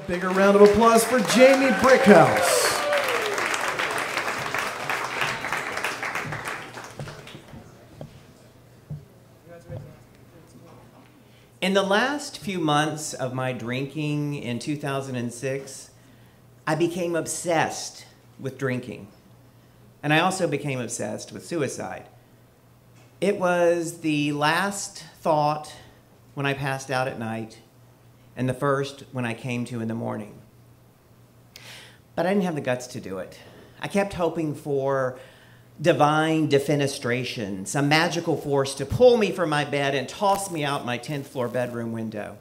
Bigger round of applause for Jamie Brickhouse. In the last few months of my drinking in 2006, I became obsessed with drinking. And I also became obsessed with suicide. It was the last thought when I passed out at night, and the first when I came to in the morning. But I didn't have the guts to do it. I kept hoping for divine defenestration, some magical force to pull me from my bed and toss me out my 10th floor bedroom window.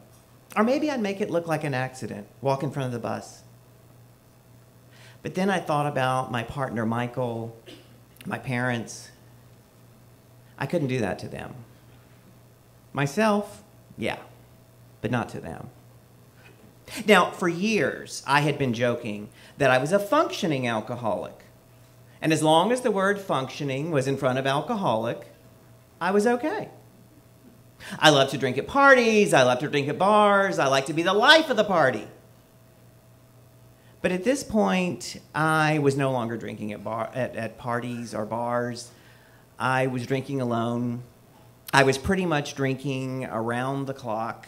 Or maybe I'd make it look like an accident, walk in front of the bus. But then I thought about my partner, Michael, my parents. I couldn't do that to them. Myself, yeah, but not to them. Now, for years, I had been joking that I was a functioning alcoholic. And as long as the word functioning was in front of alcoholic, I was okay. I love to drink at parties, I love to drink at bars, I like to be the life of the party. But at this point, I was no longer drinking at parties or bars. I was drinking alone. I was pretty much drinking around the clock.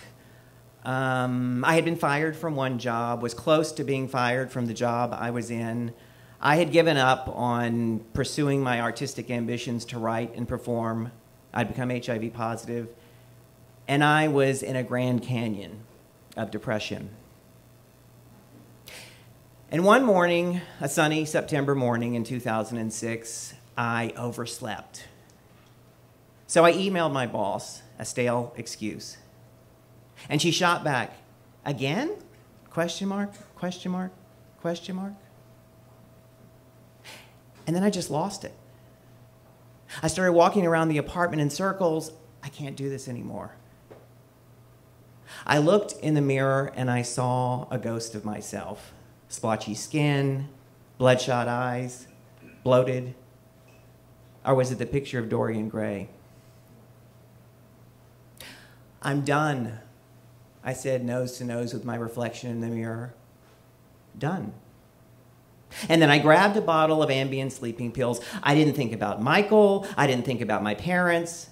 I had been fired from one job, was close to being fired from the job I was in. I had given up on pursuing my artistic ambitions to write and perform. I'd become HIV positive, and I was in a Grand Canyon of depression. And one morning, a sunny September morning in 2006, I overslept. So I emailed my boss a stale excuse. And she shot back, "Again? Question mark, question mark, question mark?" And then I just lost it. I started walking around the apartment in circles. I can't do this anymore. I looked in the mirror and I saw a ghost of myself. Splotchy skin, bloodshot eyes, bloated. Or was it the picture of Dorian Gray? "I'm done," I said nose to nose with my reflection in the mirror. Done. And then I grabbed a bottle of Ambien sleeping pills. I didn't think about Michael. I didn't think about my parents.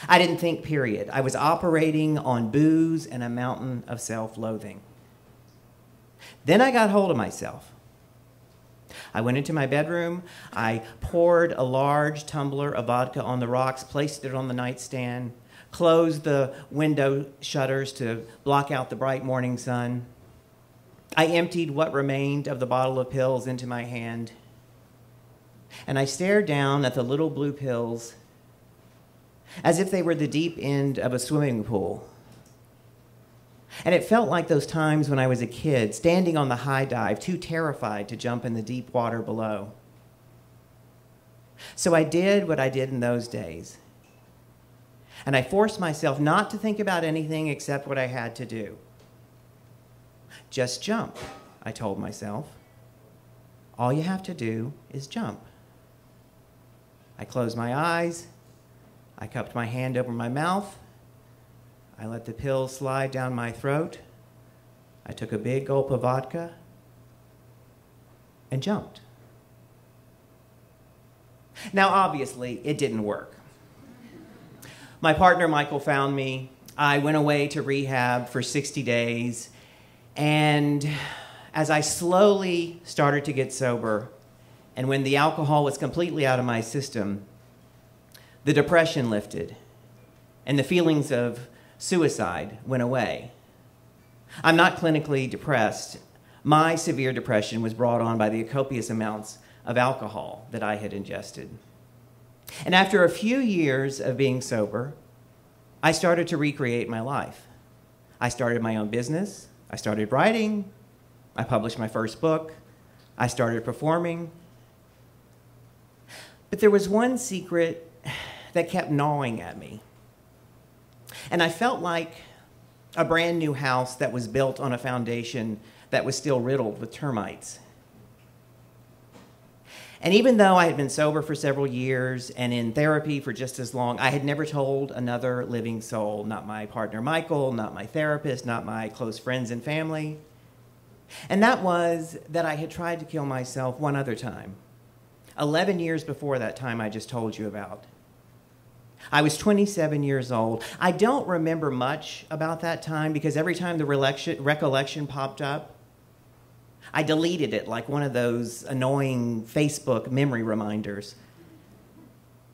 I didn't think, period. I was operating on booze and a mountain of self-loathing. Then I got hold of myself. I went into my bedroom. I poured a large tumbler of vodka on the rocks, placed it on the nightstand, closed the window shutters to block out the bright morning sun. I emptied what remained of the bottle of pills into my hand, and I stared down at the little blue pills as if they were the deep end of a swimming pool. And it felt like those times when I was a kid, standing on the high dive, too terrified to jump in the deep water below. So I did what I did in those days. And I forced myself not to think about anything except what I had to do. Just jump, I told myself. All you have to do is jump. I closed my eyes. I cupped my hand over my mouth. I let the pills slide down my throat. I took a big gulp of vodka and jumped. Now, obviously, it didn't work. My partner, Michael, found me. I went away to rehab for 60 days. And as I slowly started to get sober, and when the alcohol was completely out of my system, the depression lifted, and the feelings of suicide went away. I'm not clinically depressed. My severe depression was brought on by the copious amounts of alcohol that I had ingested. And after a few years of being sober, I started to recreate my life. I started my own business. I started writing. I published my first book. I started performing. But there was one secret that kept gnawing at me. And I felt like a brand new house that was built on a foundation that was still riddled with termites. And even though I had been sober for several years and in therapy for just as long, I had never told another living soul, not my partner Michael, not my therapist, not my close friends and family, And that was that I had tried to kill myself one other time, 11 years before that time I just told you about. I was 27 years old. I don't remember much about that time because every time the recollection popped up, I deleted it like one of those annoying Facebook memory reminders.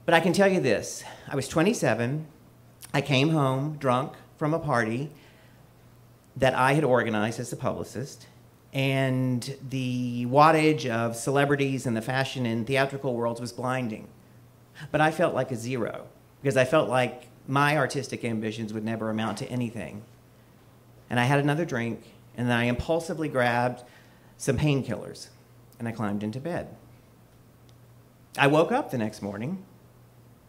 But I can tell you this. I was 27. I came home drunk from a party that I had organized as a publicist, and the wattage of celebrities in the fashion and theatrical worlds was blinding. But I felt like a zero because I felt like my artistic ambitions would never amount to anything. And I had another drink, and then I impulsively grabbed some painkillers, and I climbed into bed. I woke up the next morning,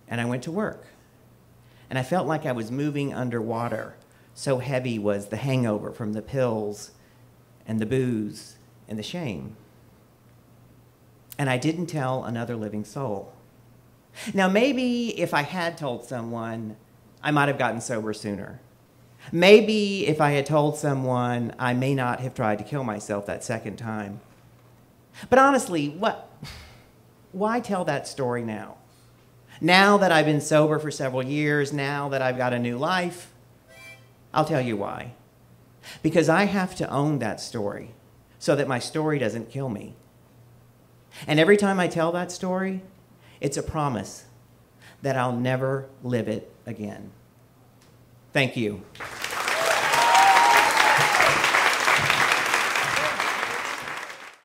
and I went to work. And I felt like I was moving underwater. So heavy was the hangover from the pills and the booze and the shame. And I didn't tell another living soul. Now, maybe if I had told someone, I might have gotten sober sooner. Maybe if I had told someone, I may not have tried to kill myself that second time. But honestly, why tell that story now? Now that I've been sober for several years, now that I've got a new life, I'll tell you why. Because I have to own that story so that my story doesn't kill me. And every time I tell that story, it's a promise that I'll never live it again. Thank you.